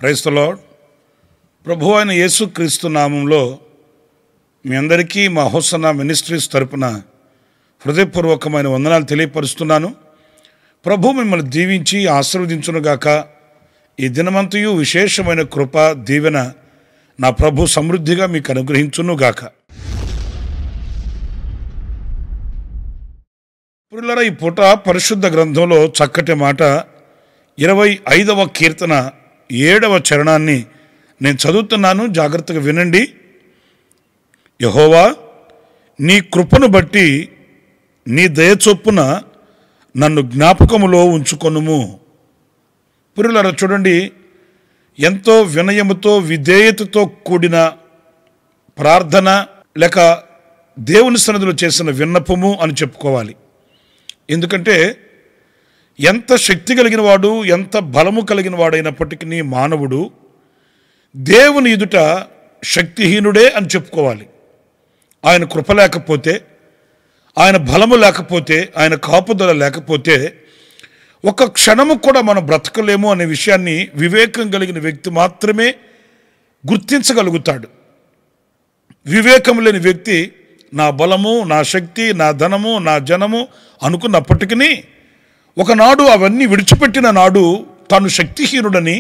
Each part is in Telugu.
Praise the lord. ప్రభువు అయిన యేసుక్రీస్తు నామంలో మీ అందరికీ మా హోసన్నా మినిస్ట్రీస్ తరపున హృదయపూర్వకమైన వందనాలు తెలియపరుస్తున్నాను. ప్రభు మిమ్మల్ని దీవించి ఆశీర్వదించునుగాక. ఈ దినమంతయు విశేషమైన కృప దీవెన నా ప్రభు సమృద్ధిగా మీకు అనుగ్రహించునుగాక. ప్రియులారా, ఈ పూట పరిశుద్ధ గ్రంథంలో చక్కటి మాట 25వ కీర్తన 7వ చరణాన్ని నేను చదువుతున్నాను, జాగ్రత్తగా వినండి. యెహోవా, నీ కృపను బట్టి నీ దయ చొప్పున నన్ను జ్ఞాపకములో ఉంచుకొనుము. ప్రియులారా, చూడండి, ఎంతో వినయముతో విధేయతతో కూడిన ప్రార్థన లేక దేవుని సన్నిధిలో చేసిన విన్నపము అని చెప్పుకోవాలి. ఎందుకంటే ఎంత శక్తి కలిగిన వాడు, ఎంత బలము కలిగిన వాడైనప్పటికీ మానవుడు దేవుని ఎదుట శక్తిహీనుడే అని చెప్పుకోవాలి. ఆయన కృప లేకపోతే, ఆయన బలము లేకపోతే, ఆయన కాపుదల లేకపోతే ఒక క్షణము కూడా మనం బ్రతకలేము అనే విషయాన్ని వివేకం కలిగిన వ్యక్తి మాత్రమే గుర్తించగలుగుతాడు. వివేకం లేని వ్యక్తి నా బలము, నా శక్తి, నా ధనము, నా జనము అనుకున్నప్పటికీ ఒకనాడు అవన్నీ విడిచిపెట్టిన నాడు తాను శక్తిహీనుడని,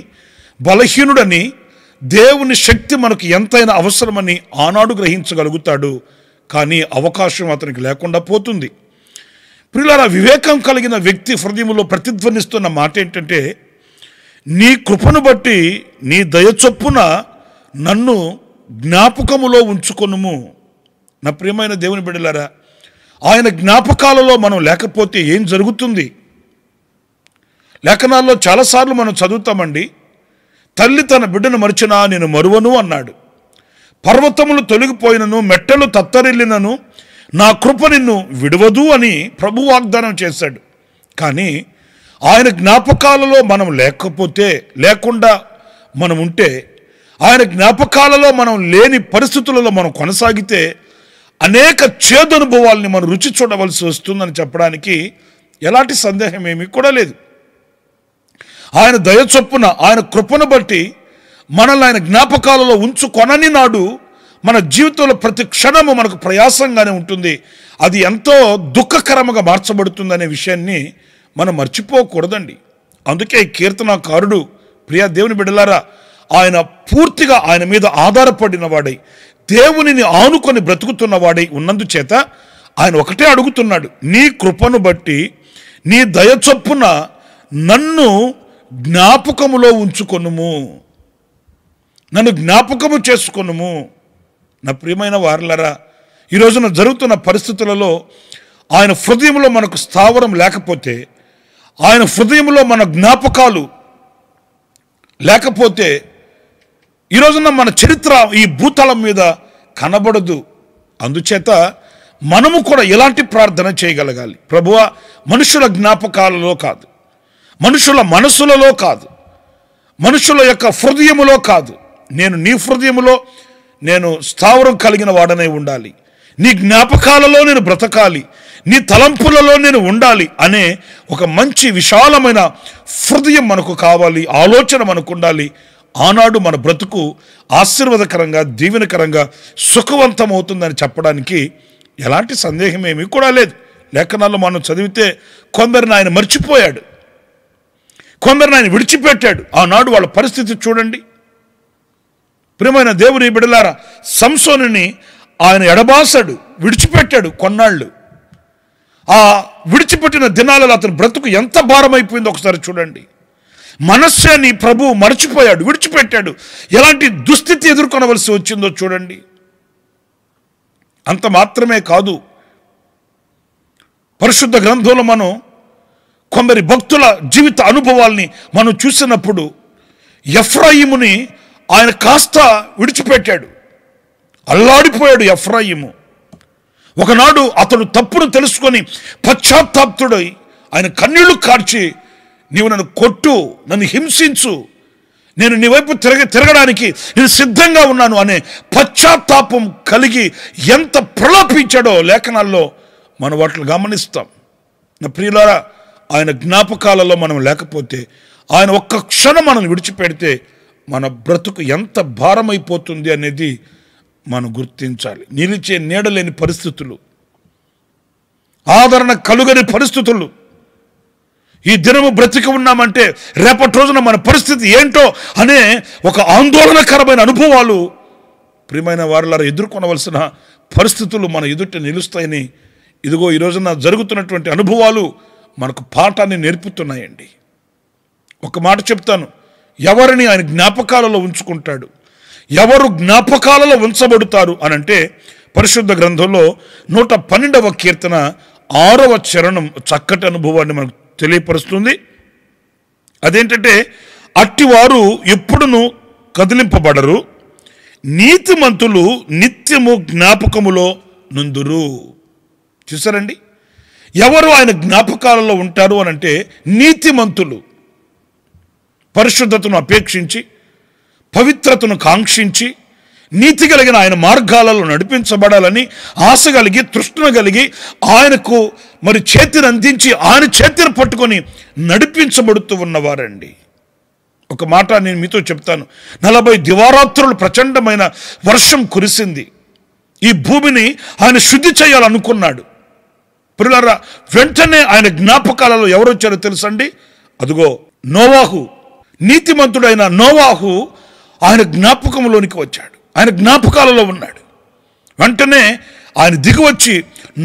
బలహీనుడని, దేవుని శక్తి మనకు ఎంతైనా అవసరమని ఆనాడు గ్రహించగలుగుతాడు. కానీ అవకాశం అతనికి లేకుండా పోతుంది. ప్రియులారా, వివేకం కలిగిన వ్యక్తి హృదయంలో ప్రతిధ్వనిస్తున్న మాట ఏంటంటే, నీ కృపను బట్టి నీ దయ చొప్పున నన్ను జ్ఞాపకములో ఉంచుకొనుము. నా ప్రియమైన దేవుని బిడ్డలారా, ఆయన జ్ఞాపకాలలో మనం లేకపోతే ఏం జరుగుతుంది? లేఖనాల్లో చాలాసార్లు మనం చదువుతామండి, తల్లి తన బిడ్డను మరిచినా నేను మరువను అన్నాడు. పర్వతములు తొలగిపోయినను, మెట్టలు తత్తరిల్లినను నా కృప నిన్ను విడవదు అని ప్రభు వాగ్దానం చేశాడు. కానీ ఆయన జ్ఞాపకాలలో మనం లేకుండా మనం ఉంటే, ఆయన జ్ఞాపకాలలో మనం లేని పరిస్థితులలో మనం కొనసాగితే అనేక చేదు అనుభవాల్ని మనం రుచి చూడవలసి వస్తుందని చెప్పడానికి ఎలాంటి సందేహం ఏమీ కూడా లేదు. ఆయన దయ చొప్పున, ఆయన కృపను బట్టి మనల్ని ఆయన జ్ఞాపకాలలో ఉంచుకొనని నాడు మన జీవితంలో ప్రతి క్షణము మనకు ప్రయాసంగానే ఉంటుంది. అది ఎంతో దుఃఖకరముగా మార్చబడుతుందనే విషయాన్ని మనం మర్చిపోకూడదండి. అందుకే ఈ కీర్తనకారుడు, ప్రియా దేవుని బిడ్డలారా, ఆయన పూర్తిగా ఆయన మీద ఆధారపడిన వాడై, దేవునిని ఆనుకొని బ్రతుకుతున్న వాడై ఉన్నందుచేత ఆయన ఒకటే అడుగుతున్నాడు, నీ కృపను బట్టి నీ దయ చొప్పున నన్ను జ్ఞాపకములో ఉంచుకొనుము, నన్ను జ్ఞాపకము చేసుకొనుము. నా ప్రియమైన వారలారా, ఈ రోజున జరుగుతున్న పరిస్థితులలో ఆయన హృదయంలో మనకు స్థావరం లేకపోతే, ఆయన హృదయంలో మన జ్ఞాపకాలు లేకపోతే ఈ రోజున మన చరిత్ర ఈ భూతలం మీద కనబడదు. అందుచేత మనము కూడా ఎలాంటి ప్రార్థన చేయగలగాలి? ప్రభువా, మనుషుల జ్ఞాపకాలలో కాదు, మనుషుల మనసులలో కాదు, మనుషుల యొక్క హృదయములో కాదు, నేను నీ హృదయములో నేను స్థావరం కలిగిన వాడనే ఉండాలి, నీ జ్ఞాపకాలలో నేను బ్రతకాలి, నీ తలంపులలో నేను ఉండాలి అనే ఒక మంచి విశాలమైన హృదయం మనకు కావాలి, ఆలోచన మనకు ఉండాలి. ఆనాడు మన బ్రతుకు ఆశీర్వాదకరంగా, దీవెనకరంగా, సుఖవంతమవుతుందని చెప్పడానికి ఎలాంటి సందేహం ఏమీ కూడా లేదు. లేఖనాల్లో మనం చదివితే కొందరిని ఆయన మర్చిపోయాడు, కొందరిని ఆయన విడిచిపెట్టాడు. ఆనాడు వాళ్ళ పరిస్థితి చూడండి. ప్రియమైన దేవుని బిడ్డలారా, సంసోనుని ఆయన ఎడబాసాడు, విడిచిపెట్టాడు కొన్నాళ్ళు. ఆ విడిచిపెట్టిన దినాలలో అతని బ్రతుకు ఎంత భారమైపోయిందో ఒకసారి చూడండి. మనస్సుని ప్రభు మర్చిపోయాడు, విడిచిపెట్టాడు. ఎలాంటి దుస్థితి ఎదుర్కొనవలసి వచ్చిందో చూడండి. అంత మాత్రమే కాదు, పరిశుద్ధ గ్రంథంలో మనం కొందరి భక్తుల జీవిత అనుభవాల్ని మనం చూసినప్పుడు ఎఫ్రాయిముని ఆయన కాస్త విడిచిపెట్టాడు, అల్లాడిపోయాడు ఎఫ్రాయిము. ఒకనాడు అతడు తప్పును తెలుసుకొని పశ్చాత్తాప్తుడై ఆయన కన్నీళ్లు కార్చి, నీవు నన్ను కొట్టు, నన్ను హింసించు, నేను నీ వైపు తిరగడానికి నేను సిద్ధంగా ఉన్నాను అనే పశ్చాత్తాపం కలిగి ఎంత ప్రలాపించాడో లేఖనాల్లో మనం వాటిని గమనిస్తాం. నా ప్రియులారా, ఆయన జ్ఞాపకాలలో మనం లేకపోతే, ఆయన ఒక్క క్షణం మనల్ని విడిచిపెడితే మన బ్రతుకు ఎంత భారమైపోతుంది అనేది మనం గుర్తించాలి. నిలిచే నీడలేని పరిస్థితులు, ఆదరణ కలుగని పరిస్థితులు, ఈ దినము బ్రతికి ఉన్నామంటే రేపటి రోజున మన పరిస్థితి ఏంటో అనే ఒక ఆందోళనకరమైన అనుభవాలు ప్రియమైన వారులారా ఎదుర్కొనవలసిన పరిస్థితులు మన ఎదుట నిలుస్తాయని ఇదిగో ఈ రోజున జరుగుతున్నటువంటి అనుభవాలు మనకు పాఠాన్ని నేర్పుతున్నాయండి. ఒక మాట చెప్తాను, ఎవరిని ఆయన జ్ఞాపకాలలో ఉంచుకుంటాడు, ఎవరు జ్ఞాపకాలలో ఉంచబడతారు అనంటే పరిశుద్ధ గ్రంథంలో 112వ కీర్తన 6వ చరణం చక్కటి అనుభవాన్ని మనకు తెలియపరుస్తుంది. అదేంటంటే, అట్టివారు ఎప్పుడును కదిలింపబడరు, నీతిమంతులు నిత్యము జ్ఞాపకములో నుందురు. చూసారండి, ఎవరు ఆయన జ్ఞాపకాలలో ఉంటారు అనంటే నీతిమంతులు, పరిశుద్ధతను అపేక్షించి పవిత్రతను కాంక్షించి నీతి కలిగిన ఆయన మార్గాలలో నడిపించబడాలని ఆశ కలిగి తృష్ణ కలిగి ఆయనకు మరి చేతిని అందించి ఆయన చేతిని పట్టుకొని నడిపించబడుతూ ఉన్నవారండి. ఒక మాట నేను మీతో చెప్తాను, 40 దివారాత్రులు ప్రచండమైన వర్షం కురిసింది. ఈ భూమిని ఆయన శుద్ధి చేయాలనుకున్నాడు. ప్రియులారా, వెంటనే ఆయన జ్ఞాపకాలలో ఎవరు వచ్చారో తెలుసండి? అదిగో నోవాహు, నీతిమంతుడైన నోవాహు ఆయన జ్ఞాపకంలోనికి వచ్చాడు, ఆయన జ్ఞాపకాలలో ఉన్నాడు. వెంటనే ఆయన దిగివచ్చి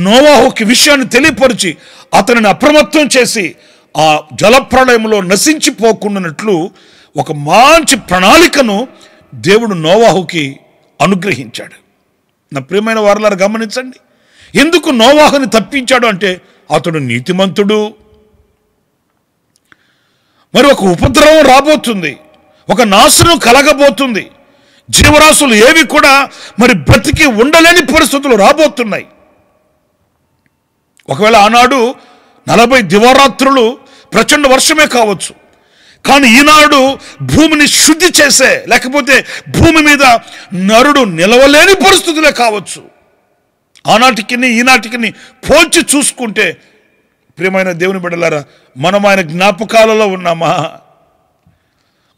నోవాహుకి విషయాన్ని తెలియపరిచి అతనిని అప్రమత్తం చేసి ఆ జలప్రళయంలో నశించిపోకుండానట్లు ఒక మంచి ప్రణాళికను దేవుడు నోవాహుకి అనుగ్రహించాడు. నా ప్రియమైన వారలారా గమనించండి, ఎందుకు నోవాహుని తప్పించాడు అంటే అతడు నీతిమంతుడు. మరి ఒక ఉపద్రవం రాబోతుంది, ఒక నాశనం కలగబోతుంది, జీవరాశులు ఏవి కూడా మరి బ్రతికి ఉండలేని పరిస్థితులు రాబోతున్నాయి. ఒకవేళ ఆనాడు 40 దివారాత్రులు ప్రచండ వర్షమే కావచ్చు, కానీ ఈనాడు భూమిని శుద్ధి చేసే, లేకపోతే భూమి మీద నరుడు నిలవలేని పరిస్థితులే కావచ్చు. ఆనాటికి ఈనాటికి పోల్చి చూసుకుంటే ప్రియమైన దేవుని బిడ్డలారా, మనం ఆయన జ్ఞాపకాలలో ఉన్నామా?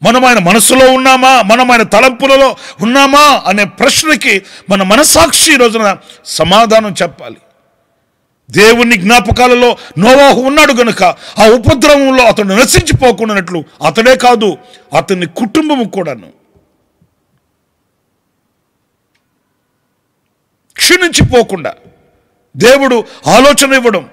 మనం ఆయన మనసులో ఉన్నామా? మనం ఆయన తలంపులలో ఉన్నామా అనే ప్రశ్నకి మన మనసాక్షి ఈ రోజున సమాధానం చెప్పాలి. దేవుని జ్ఞాపకాలలో నోవాహు ఉన్నాడు గనుక ఆ ఉపద్రవంలో అతడు నశించిపోకుండానట్లు అతడే కాదు, అతని కుటుంబము కూడాను క్షీణించిపోకుండా దేవుడు ఆలోచన ఇవ్వడం,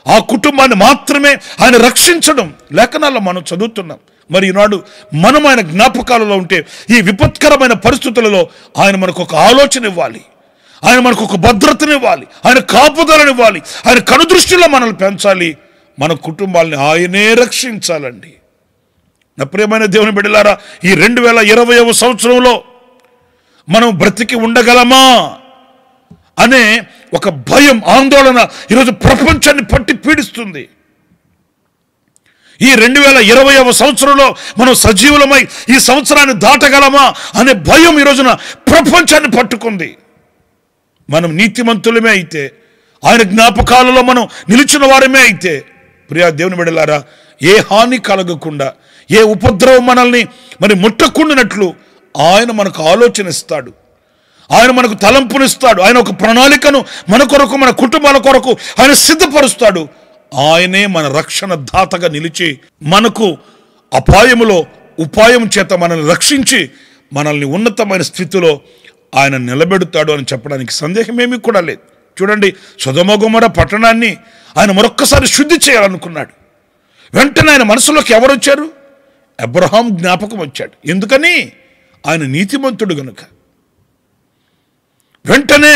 ఆ కుటుంబాన్ని మాత్రమే ఆయన రక్షించడం లేఖనాల్లో మనం చదువుతున్నాం. మరి ఈనాడు మనం ఆయన జ్ఞాపకాలలో ఉంటే ఈ విపత్కరమైన పరిస్థితులలో ఆయన మనకు ఒక ఆలోచన ఇవ్వాలి, ఆయన మనకు ఒక భద్రతనివ్వాలి, ఆయన కాపుదలనివ్వాలి, ఆయన కనుదృష్టిలో మనల్ని పెంచాలి, మన కుటుంబాలని ఆయనే రక్షించాలండి. నా ప్రియమైన దేవుని బిడ్డలారా, ఈ 2020వ సంవత్సరంలో మనం బ్రతికి ఉండగలమా అనే ఒక భయం, ఆందోళన ఈరోజు ప్రపంచాన్ని పట్టి పీడిస్తుంది. ఈ 2020వ సంవత్సరంలో మనం సజీవులమై ఈ సంవత్సరాన్ని దాటగలమా అనే భయం ఈ రోజున ప్రపంచాన్ని పట్టుకుంది. మనం నీతిమంతులమే అయితే, ఆయన జ్ఞాపకాలలో మనం నిలిచిన వారమే అయితే, ప్రియా దేవుని బిడ్డలారా, ఏ హాని కలగకుండా, ఏ ఉపద్రవం మనల్ని మరి ముట్టకుండానట్లు ఆయన మనకు ఆలోచన ఇస్తాడు, ఆయన మనకు తలంపునిస్తాడు, ఆయన ఒక ప్రణాళికను మన కొరకు, మన కుటుంబాల కొరకు ఆయన సిద్ధపరుస్తాడు. ఆయనే మన రక్షణ దాతగా నిలిచి మనకు అపాయములో ఉపాయం చేత మనల్ని రక్షించి మనల్ని ఉన్నతమైన స్థితిలో ఆయన నిలబెడతాడు అని చెప్పడానికి సందేహమేమీ కూడా లేదు. చూడండి, సొదొమ గొమొర్రా పట్టణాన్ని ఆయన మరొక్కసారి శుద్ధి చేయాలనుకున్నాడు. వెంటనే ఆయన మనసులోకి ఎవరు వచ్చారు? అబ్రహాం జ్ఞాపకం వచ్చాడు. ఎందుకని? ఆయన నీతిమంతుడు గనుక. వెంటనే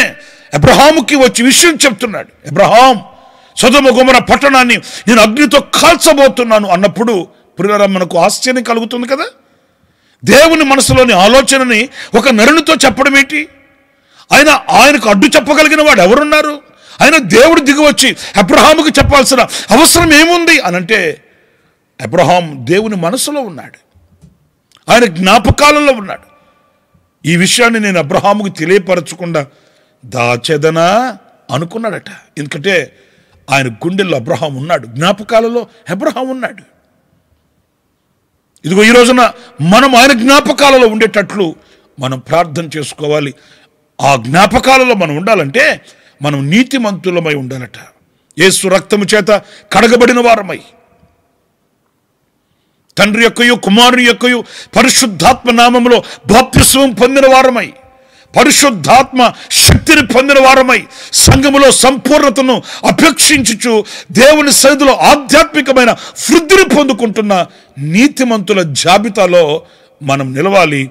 అబ్రహాముకి వచ్చి విషయం చెప్తున్నాడు. అబ్రహాం, సొదొమ గొమొర్రా పట్టణాన్ని నేను అగ్నితో కాల్చబోతున్నాను అన్నప్పుడు ప్రియులారా మనకు ఆశ్చర్యం కలుగుతుంది కదా. దేవుని మనసులోని ఆలోచనని ఒక నరునితో చెప్పడం ఏంటి? ఆయనకు అడ్డు చెప్పగలిగిన వాడు ఎవరున్నారు? ఆయన దేవుడు దిగివచ్చి అబ్రహాముకి చెప్పాల్సిన అవసరం ఏముంది అనంటే, అబ్రహాం దేవుని మనసులో ఉన్నాడు, ఆయన జ్ఞాపకాలలో ఉన్నాడు. ఈ విషయాన్ని నేను అబ్రహాముకి తెలియపరచకుండా దాచెదనా అనుకున్నాడట. ఎందుకంటే ఆయన గుండెల్లో అబ్రహాం ఉన్నాడు, జ్ఞాపకాలలో అబ్రహాం ఉన్నాడు. ఇదిగో ఈ రోజున మనం ఆయన జ్ఞాపకాలలో ఉండేటట్లు మనం ప్రార్థన చేసుకోవాలి. ఆ జ్ఞాపకాలలో మనం ఉండాలంటే మనం నీతిమంతులమై ఉండాలట. యేసు రక్తము చేత కడగబడిన వారమై, తండ్రి యొక్కయు కుమారుని యొక్కయు పరిశుద్ధాత్మ నామములో బాప్తిస్మం పొందిన వారమై, పరిశుద్ధాత్మ శక్తిని పొందిన వారమై, సంఘములో సంపూర్ణతను అపేక్షించుచు దేవుని సన్నిధిలో ఆధ్యాత్మికమైన వృద్ధిని పొందుకుంటున్న నీతిమంతుల జాబితాలో మనం నిలవాలి.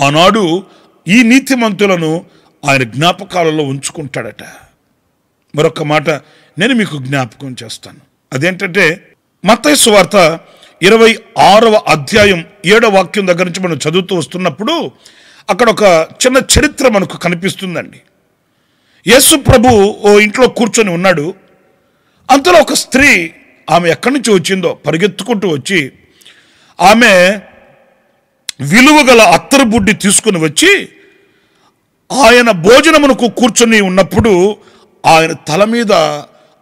ఆనాడు ఈ నీతిమంతులను ఆయన జ్ఞాపకాలలో ఉంచుకుంటాడట. మరొక మాట నేను మీకు జ్ఞాపకం చేస్తాను. అదేంటంటే మత్తయి సువార్త 26వ అధ్యాయం 7వ వాక్యం దగ్గర నుంచి మనం చదువుతూ వస్తున్నప్పుడు అక్కడ ఒక చిన్న చరిత్ర మనకు కనిపిస్తుందండి. యేసు ప్రభు ఓ ఇంట్లో కూర్చొని ఉన్నాడు. అంతలో ఒక స్త్రీ, ఆమె ఎక్కడి నుంచి వచ్చిందో పరిగెత్తుకుంటూ వచ్చి ఆమె విలువగల అత్తరు బుడ్డి తీసుకుని వచ్చి ఆయన భోజనమునకు కూర్చొని ఉన్నప్పుడు ఆయన తల మీద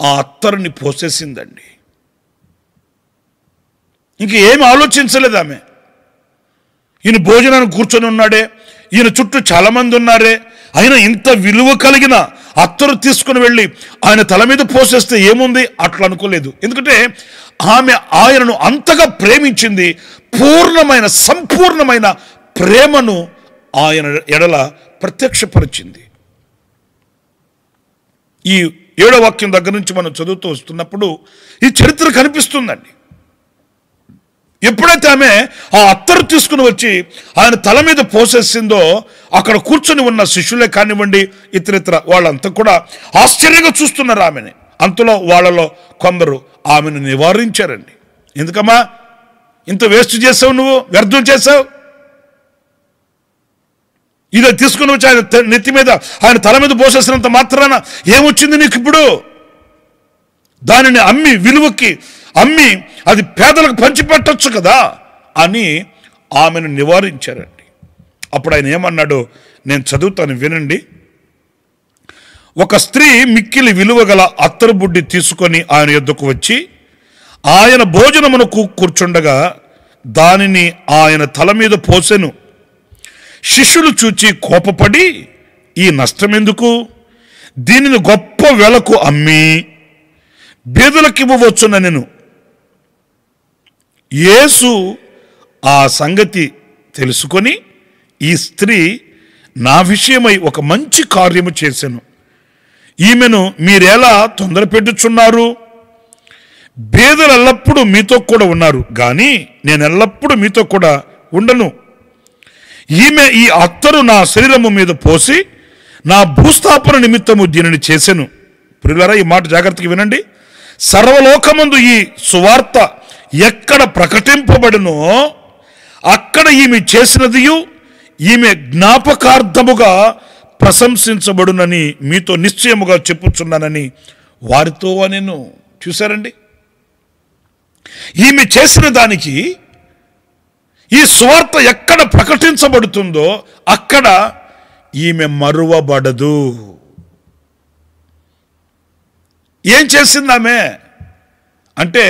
ఆ అత్తరుని పోసేసిందండి. ఇంక ఏమి ఆలోచించలేదు ఆమె. ఈయన భోజనానికి కూర్చొని ఉన్నాడే, ఈయన చుట్టూ చాలామంది ఉన్నారే, అయినా ఇంత విలువ కలిగిన అత్తరు తీసుకుని వెళ్ళి ఆయన తల మీద పోసేస్తే ఏముంది అట్లా అనుకోలేదు. ఎందుకంటే ఆమె ఆయనను అంతగా ప్రేమించింది. పూర్ణమైన సంపూర్ణమైన ప్రేమను ఆయన ఎడల ప్రత్యక్షపరిచింది. ఈ 7వ వాక్యం దగ్గర నుంచి మనం చదువుతూ వస్తున్నప్పుడు ఈ చరిత్ర కనిపిస్తుందండి. ఎప్పుడైతే ఆమె ఆ అత్తరు తీసుకుని వచ్చి ఆయన తల మీద పోసేసిందో అక్కడ కూర్చొని ఉన్న శిష్యులే కానివ్వండి, ఇతరితర వాళ్ళంతా కూడా ఆశ్చర్యంగా చూస్తున్నారు ఆమెని. అంతలో వాళ్ళలో కొందరు ఆమెను నివారించారండి. ఎందుకమ్మా ఇంత వేస్ట్ చేసావు, నువ్వు వ్యర్థం చేసావు, ఇదే తీసుకుని వచ్చి ఆయన నెత్తి మీద ఆయన తల మీద పోసేసినంత మాత్రాన ఏమొచ్చింది నీకు? ఇప్పుడు దానిని అమ్మి విలువకి అమ్మి అది పేదలకు పంచిపెట్టచ్చు కదా అని ఆమెను నివారించారండి. అప్పుడు ఆయన ఏమన్నాడో నేను చదువుతాను, వినండి. ఒక స్త్రీ మిక్కిలి విలువగల అత్తరు బుడ్డి తీసుకొని ఆయన యొద్దకు వచ్చి ఆయన భోజనమునకు కూర్చుండగా దానిని ఆయన తల మీద పోసెను. శిష్యులు చూచి కోపపడి ఈ నష్టం ఎందుకు? దీనిని గొప్ప వెలకు అమ్మి బీదలకివ్వవచ్చుననెను. యేసు ఆ సంగతి తెలుసుకొని ఈ స్త్రీ నా విషయమై ఒక మంచి కార్యము చేసెను. ఈమెను మీరెలా తొందర పెట్టుచున్నారు? బీదలు ఎల్లప్పుడూ మీతో కూడా ఉన్నారు, కానీ నేను ఎల్లప్పుడూ మీతో కూడా ఉండను. ఈమె ఈ అత్తరు నా శరీరము మీద పోసి నా భూస్థాపన నిమిత్తము దీనిని చేసెను. ప్రియులారా, ఈ మాట జాగ్రత్తగా వినండి. సర్వలోకమందు ఈ సువార్త ఎక్కడ ప్రకటింపబడునో అక్కడ ఈమె చేసినదియు ఈమె జ్ఞాపకార్థముగా ప్రశంసించబడునని మీతో నిశ్చయముగా చెప్పుచున్నానని వారితో అనెను. చూశారండి, ఈమె చేసిన దానికి ఈ సువార్త ఎక్కడ ప్రకటించబడుతుందో అక్కడ ఈమె మరువబడదు. ఏం చేసింది ఆమె అంటే,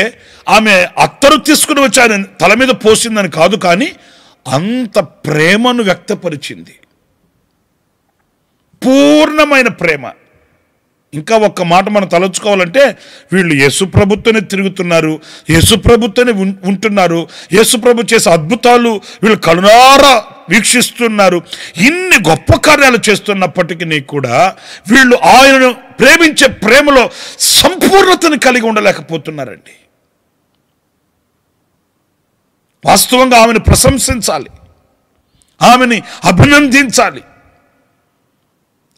ఆమె అత్తరు తీసుకుని వచ్చి ఆయన తల మీద పోసిందని కాదు, కానీ అంత ప్రేమను వ్యక్తపరిచింది, పూర్ణమైన ప్రేమ. ఇంకా ఒక్క మాట మనం తలంచుకోవాలంటే, వీళ్ళు యేసు ప్రభుత్వనే తిరుగుతున్నారు, యేసు ప్రభుత్వనే ఉంటున్నారు, యేసు ప్రభు చేసే అద్భుతాలు వీళ్ళు కనులారా వీక్షిస్తున్నారు. ఇన్ని గొప్ప కార్యాలు చేస్తున్నప్పటికీ కూడా వీళ్ళు ఆయనను ప్రేమించే ప్రేమలో సంపూర్ణతను కలిగి ఉండలేకపోతున్నారండి. వాస్తవంగా ఆమెను ప్రశంసించాలి, ఆమెని అభినందించాలి.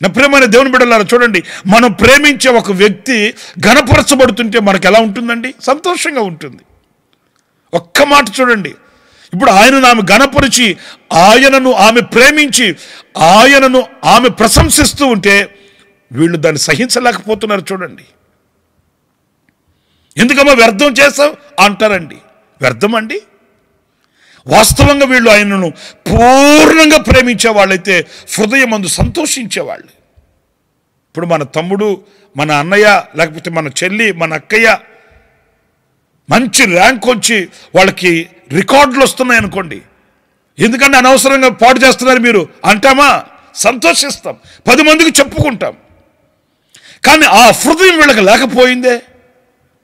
నా ప్రేమైన దేవుని బిడ్డలారా, చూడండి, మనం ప్రేమించే ఒక వ్యక్తి ఘనపరచబడుతుంటే మనకు ఎలా ఉంటుందండి? సంతోషంగా ఉంటుంది. ఒక్క మాట చూడండి, ఇప్పుడు ఆయనను ఆమె ఘనపరిచి ఆయనను ఆమె ప్రేమించి ఆయనను ఆమె ప్రశంసిస్తూ ఉంటే వీళ్ళు దాన్ని సహించలేకపోతున్నారు. చూడండి, ఎందుకమ్మా వ్యర్థం చేస్తావు అంటారండి. వ్యర్థం అండి? వాస్తవంగా వీళ్ళు ఆయనను పూర్ణంగా ప్రేమించే వాళ్ళైతే హృదయమందు సంతోషించేవాళ్ళు. ఇప్పుడు మన తమ్ముడు, మన అన్నయ్య, లేకపోతే మన చెల్లి, మన అక్కయ్య మంచి ర్యాంక్ వచ్చి వాళ్ళకి రికార్డులు వస్తున్నాయి అనుకోండి, ఎందుకంటే అనవసరంగా పాడు చేస్తున్నారు మీరు అంటామా? సంతోషిస్తాం, 10 మందికి చెప్పుకుంటాం. కానీ ఆ హృదయం వీళ్ళకి లేకపోయిందే.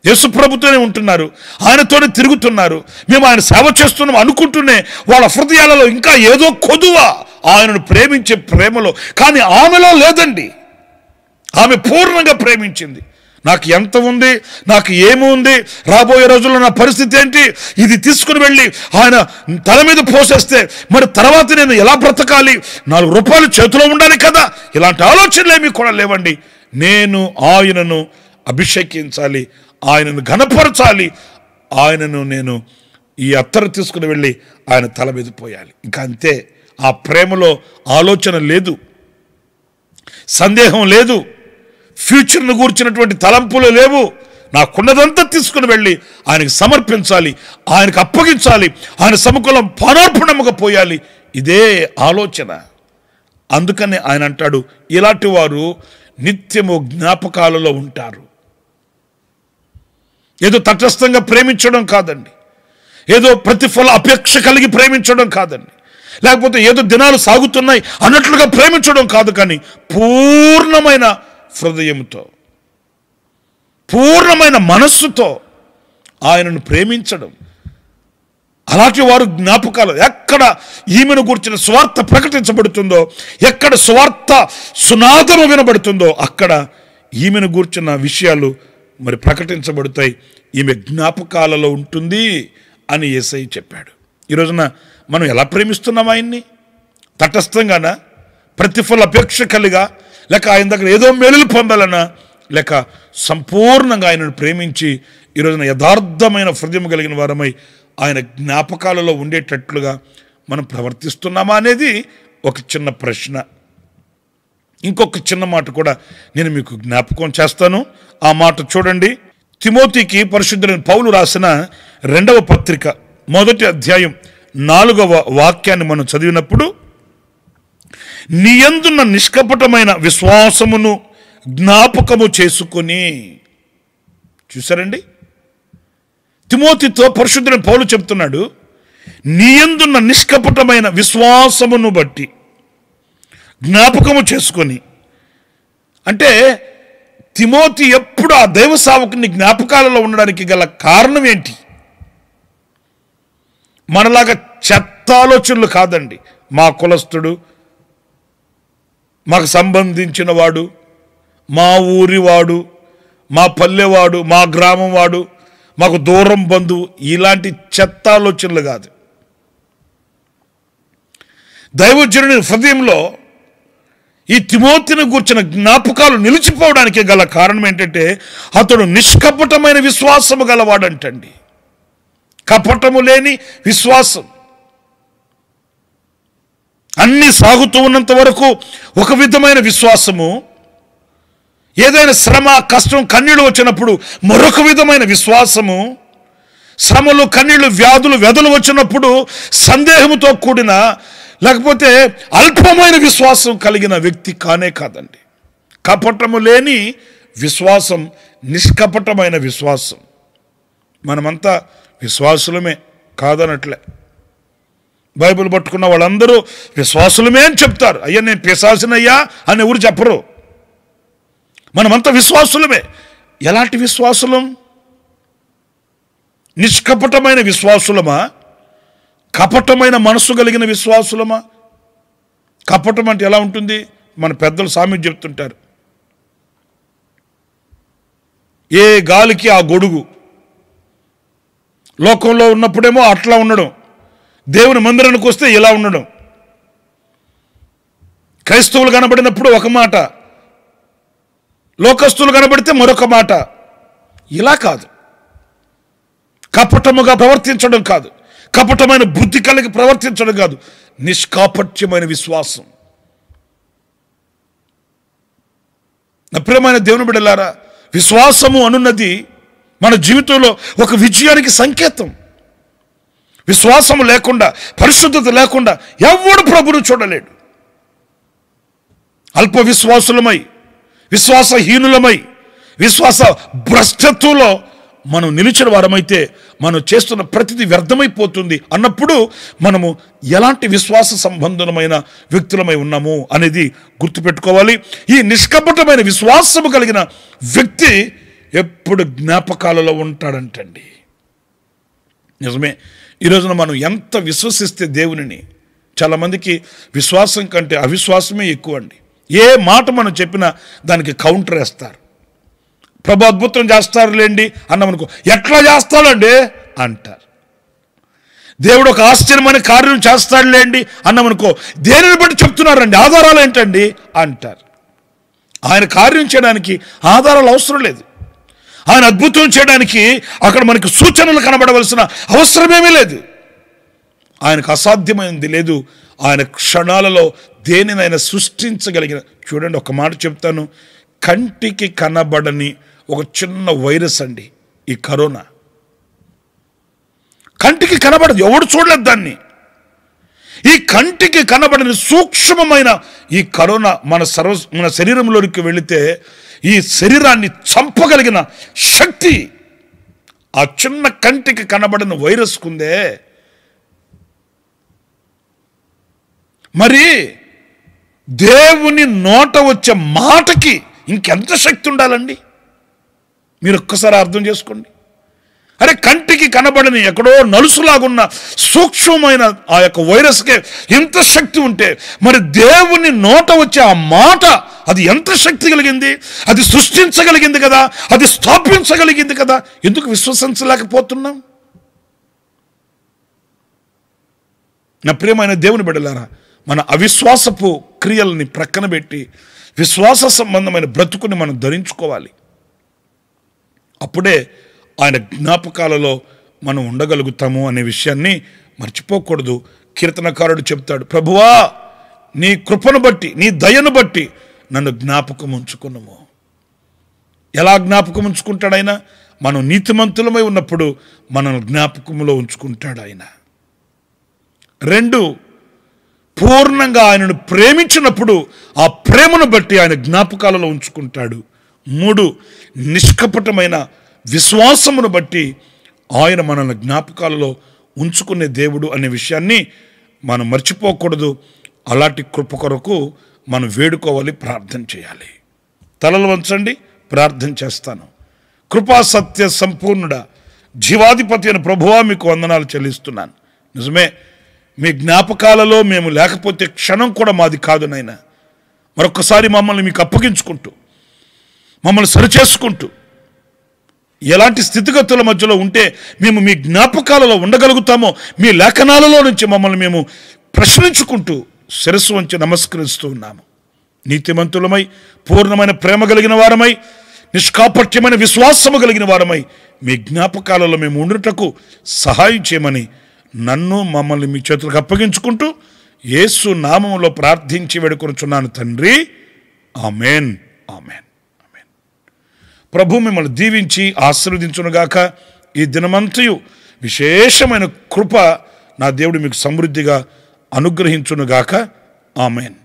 యేసు ప్రభుతోనే ఉంటున్నారు, ఆయనతోనే తిరుగుతున్నారు, మేము ఆయన సేవ చేస్తున్నాం అనుకుంటూనే వాళ్ళ హృదయాలలో ఇంకా ఏదో కొదువ ఆయనను ప్రేమించే ప్రేమలో. కానీ ఆమెలో లేదండి. ఆమె పూర్ణంగా ప్రేమించింది. నాకు ఎంత ఉంది, నాకు ఏముంది, రాబోయే రోజుల్లో నా పరిస్థితి ఏంటి, ఇది తీసుకుని వెళ్ళి ఆయన తల మీద పోసేస్తే మరి తర్వాత నేను ఎలా బ్రతకాలి, 4 రూపాయలు చేతిలో ఉండాలి కదా, ఇలాంటి ఆలోచనలు ఏమీ కూడా లేవండి. నేను ఆయనను అభిషేకించాలి, ఆయనను ఘనపరచాలి, ఆయనను నేను ఈ అత్తరు తీసుకుని వెళ్ళి ఆయన తల మీద పోయాలి. ఇంకా అంతే. ఆ ప్రేమలో ఆలోచన లేదు, సందేహం లేదు, ఫ్యూచర్ను గూర్చినటువంటి తలంపులు లేవు. నాకున్నదంతా తీసుకుని వెళ్ళి ఆయనకు సమర్పించాలి, ఆయనకు అప్పగించాలి, ఆయన సముఖంలో పానార్పణముగా పోయాలి. ఇదే ఆలోచన. అందుకని ఆయన అంటాడు, ఇలాంటి వారు నిత్యము జ్ఞాపకాలలో ఉంటారు. ఏదో తటస్థంగా ప్రేమించడం కాదండి, ఏదో ప్రతిఫల అపేక్ష కలిగి ప్రేమించడం కాదండి, లేకపోతే ఏదో దినాలు సాగుతున్నాయి అన్నట్లుగా ప్రేమించడం కాదు, కానీ పూర్ణమైన హృదయంతో, పూర్ణమైన మనస్సుతో ఆయనను ప్రేమించడం. అలాంటి వారు జ్ఞాపకాలు. ఎక్కడ ఈమెను గురించిన స్వార్థ ప్రకటించబడుతుందో, ఎక్కడ స్వార్థ సునాదము వినబడుతుందో అక్కడ ఈమెను గురించిన విషయాలు మరి ప్రకటించబడతాయి. ఈమె జ్ఞాపకాలలో ఉంటుంది అని యేసయ్య చెప్పాడు. ఈ రోజున మనం ఎలా ప్రేమిస్తున్నాం ఆయన్ని? తటస్థంగానా, ప్రతిఫల అపేక్ష కలిగా, లేక ఆయన దగ్గర ఏదో మేలులు పొందాలనా, లేక సంపూర్ణంగా ఆయనను ప్రేమించి ఈ రోజున యథార్థమైన హృదయం కలిగిన వారమై ఆయన జ్ఞాపకాలలో ఉండేటట్లుగా మనం ప్రవర్తిస్తున్నామా అనేది ఒక చిన్న ప్రశ్న. ఇంకొక చిన్న మాట కూడా నేను మీకు జ్ఞాపకం చేస్తాను. ఆ మాట చూడండి. తిమోతికి పరిశుద్ధుడైన పౌలు రాసిన 2వ పత్రిక 1వ అధ్యాయం 4వ వాక్యాన్ని మనం చదివినప్పుడు, నీ యందున్న నిష్కపటమైన విశ్వాసమును జ్ఞాపకము చేసుకొని. చూసారండి, తిమోతితో పరిశుద్ధుడైన పౌలు చెప్తున్నాడు, నీ యందున్న నిష్కపటమైన విశ్వాసమును బట్టి జ్ఞాపకము చేసుకొని. అంటే తిమోతి ఎప్పుడు ఆ దైవ సేవకుని జ్ఞాపకాలలో ఉండడానికి గల కారణం ఏంటి? మనలాగా చెత్త ఆలోచనలు కాదండి. మా కులస్తుడు, మాకు సంబంధించిన వాడు, మా ఊరివాడు, మా పల్లెవాడు, మా గ్రామం వాడు, మాకు దూరం బంధువు, ఇలాంటి చెత్త ఆలోచనలు కాదు. దైవజనుని హృదయంలో ఈ తిమోతిని గూర్చిన జ్ఞాపకాలు నిలిచిపోవడానికి గల కారణం ఏంటంటే, అతడు నిష్కపటమైన విశ్వాసము గలవాడంటండి. కపటము లేని విశ్వాసం. అన్ని సాగుతూ ఉన్నంత వరకు ఒక విధమైన విశ్వాసము, ఏదైనా శ్రమ, కష్టం, కన్నీళ్ళు వచ్చినప్పుడు మరొక విధమైన విశ్వాసము, శ్రమలు, కన్నీళ్ళు, వ్యాధులు, వ్యధలు వచ్చినప్పుడు సందేహముతో కూడిన లేకపోతే అల్పమైన విశ్వాసం కలిగిన వ్యక్తి కానే కాదండి. కపటము లేని విశ్వాసం, నిష్కపటమైన విశ్వాసం. మనమంతా విశ్వాసులమే కాదనట్లే. బైబిల్ పట్టుకున్న వాళ్ళందరూ విశ్వాసులమే అని చెప్తారు. అయ్యా నేను పిశాచినయ్యా అని ఎవరు చెప్పరు. మనమంతా విశ్వాసులమే. ఎలాంటి విశ్వాసులం? నిష్కపటమైన విశ్వాసులమా, కపటమైన మనస్సు కలిగిన విశ్వాసులమా? కపటం అంటే ఎలా ఉంటుంది? మన పెద్దలు సామెత చెప్తుంటారు, ఏ గాలికి ఆ గొడుగు. లోకంలో ఉన్నప్పుడేమో అట్లా ఉండడం, దేవుని మందిరానికి వస్తే ఇలా ఉండడం, క్రైస్తవులు కనబడినప్పుడు ఒక మాట, లోకస్తులు కనబడితే మరొక మాట. ఇలా కాదు. కపటముగా ప్రవర్తించడం కాదు, కపటమైన బుద్ధి కలిగి ప్రవర్తించడం కాదు, నిష్కాపట్యమైన విశ్వాసం. నా ప్రియమైన దేవుని బిడ్డలారా, విశ్వాసము అనున్నది మన జీవితంలో ఒక విజయానికి సంకేతం. విశ్వాసము లేకుండా, పరిశుద్ధత లేకుండా ఎవడు ప్రభువును చూడలేడు. అల్ప విశ్వాసులమై, విశ్వాసహీనులమై, విశ్వాస భ్రష్టత్వంలో మనం నిలిచిన వారమైతే మనం చేస్తున్న ప్రతిదీ వ్యర్థమైపోతుంది అన్నప్పుడు మనము ఎలాంటి విశ్వాస సంబంధమైన వ్యక్తులమై ఉన్నాము అనేది గుర్తుపెట్టుకోవాలి. ఈ నిష్కపటమైన విశ్వాసము కలిగిన వ్యక్తి ఎప్పుడు జ్ఞాపకాలలో ఉంటాడంటండి. నిజమే. ఈ రోజున మనం ఎంత విశ్వసిస్తే దేవునిని, చాలామందికి విశ్వాసం కంటే అవిశ్వాసమే ఎక్కువ అండి. ఏ మాట మనం చెప్పినా దానికి కౌంటర్ వేస్తారు. ప్రభు అద్భుతం చేస్తారులేండి అన్నామనుకో, ఎట్లా చేస్తాడండి అంటారు. దేవుడు ఒక ఆశ్చర్యమైన కార్యం చేస్తాడులేండి అన్నామనుకో, దేనిని బట్టి చెప్తున్నారండి, ఆధారాలు ఏంటండి అంటారు. ఆయన కార్యం చేయడానికి ఆధారాలు అవసరం లేదు. ఆయన అద్భుతం చేయడానికి అక్కడ మనకి సూచనలు కనబడవలసిన అవసరమేమీ లేదు. ఆయనకు అసాధ్యమైనది లేదు. ఆయన క్షణాలలో దేనినైనా సృష్టించగలిగిన, చూడండి ఒక మాట చెప్తాను, కంటికి కనబడని ఒక చిన్న వైరస్ అండి ఈ కరోనా. కంటికి కనబడదు, ఎవడు చూడలేదు దాన్ని. ఈ కంటికి కనబడని సూక్ష్మమైన ఈ కరోనా మన శరీరంలోకి వెళితే ఈ శరీరాన్ని చంపగలిగిన శక్తి ఆ చిన్న కంటికి కనబడని వైరస్కుందే. మరి దేవుని నోట వచ్చే మాటకి ఇంకెంత శక్తి ఉండాలండి? మీరు ఒక్కసారి అర్థం చేసుకోండి. అరే, కంటికి కనబడని ఎక్కడో నలుసులాగున్న సూక్ష్మమైన ఆ యొక్క వైరస్కే ఎంత శక్తి ఉంటే, మరి దేవుని నోట వచ్చే ఆ మాట అది ఎంత శక్తి కలిగింది? అది సృష్టించగలిగింది కదా, అది స్థాపించగలిగింది కదా. ఎందుకు విశ్వసించలేకపోతున్నాం? నా ప్రియమైన దేవుని బిడ్డలారా, మన అవిశ్వాసపు క్రియల్ని ప్రక్కన పెట్టి విశ్వాస సంబంధమైన బ్రతుకుని మనం ధరించుకోవాలి. అప్పుడే ఆయన జ్ఞాపకాలలో మనం ఉండగలుగుతాము అనే విషయాన్ని మర్చిపోకూడదు. కీర్తనకారుడు చెప్తాడు, ప్రభువా నీ కృపను బట్టి, నీ దయను బట్టి నన్ను జ్ఞాపకం ఉంచుకున్నాము. ఎలా జ్ఞాపకం ఉంచుకుంటాడు ఆయన? మనం నీతిమంతులమై ఉన్నప్పుడు మనల్ని జ్ఞాపకంలో ఉంచుకుంటాడు ఆయన. 2, పూర్ణంగా ఆయనను ప్రేమించినప్పుడు ఆ ప్రేమను బట్టి ఆయన జ్ఞాపకాలలో ఉంచుకుంటాడు. 3, నిష్కపటమైన విశ్వాసమును బట్టి ఆయన మనల్ని జ్ఞాపకాలలో ఉంచుకునే దేవుడు అనే విషయాన్ని మనం మర్చిపోకూడదు. అలాంటి కృప కొరకు మనం వేడుకోవాలి, ప్రార్థన చేయాలి. తలలు వంచండి, ప్రార్థన చేస్తాను. కృపా సత్య సంపూర్ణుడా, జీవాధిపతి అయిన ప్రభువా, మీకు వందనాలు చెల్లిస్తున్నాను. నిజమే, మీ జ్ఞాపకాలలో మేము లేకపోతే క్షణం కూడా మాది కాదు నాయనా. మరొకసారి మమ్మల్ని మీకు అప్పగించుకుంటూ, మమ్మల్ని సరిచేసుకుంటూ, ఎలాంటి స్థితిగతుల మధ్యలో ఉంటే మేము మీ జ్ఞాపకాలలో ఉండగలుగుతామో మీ లేఖనాలలో నుంచి మమ్మల్ని మేము ప్రశ్నించుకుంటూ శిరస్సు వంచి నమస్కరిస్తూ ఉన్నాము. నీతిమంతులమై, పూర్ణమైన ప్రేమ కలిగిన వారమై, నిష్కాపట్యమైన విశ్వాసము కలిగిన వారమై మీ జ్ఞాపకాలలో మేము ఉండుటకు సహాయం చేయమని నన్ను, మమ్మల్ని మీ చేతులకు అప్పగించుకుంటూ యేసు నామములో ప్రార్థించి వేడుకొనుచున్నాను తండ్రి. Amen, amen, amen. ప్రభు మిమ్మల్ని దీవించి ఆశీర్వదించునుగాక. ఈ దినమంతయు విశేషమైన కృప నా దేవుడు మీకు సమృద్ధిగా అనుగ్రహించునుగాక. ఆమెన్.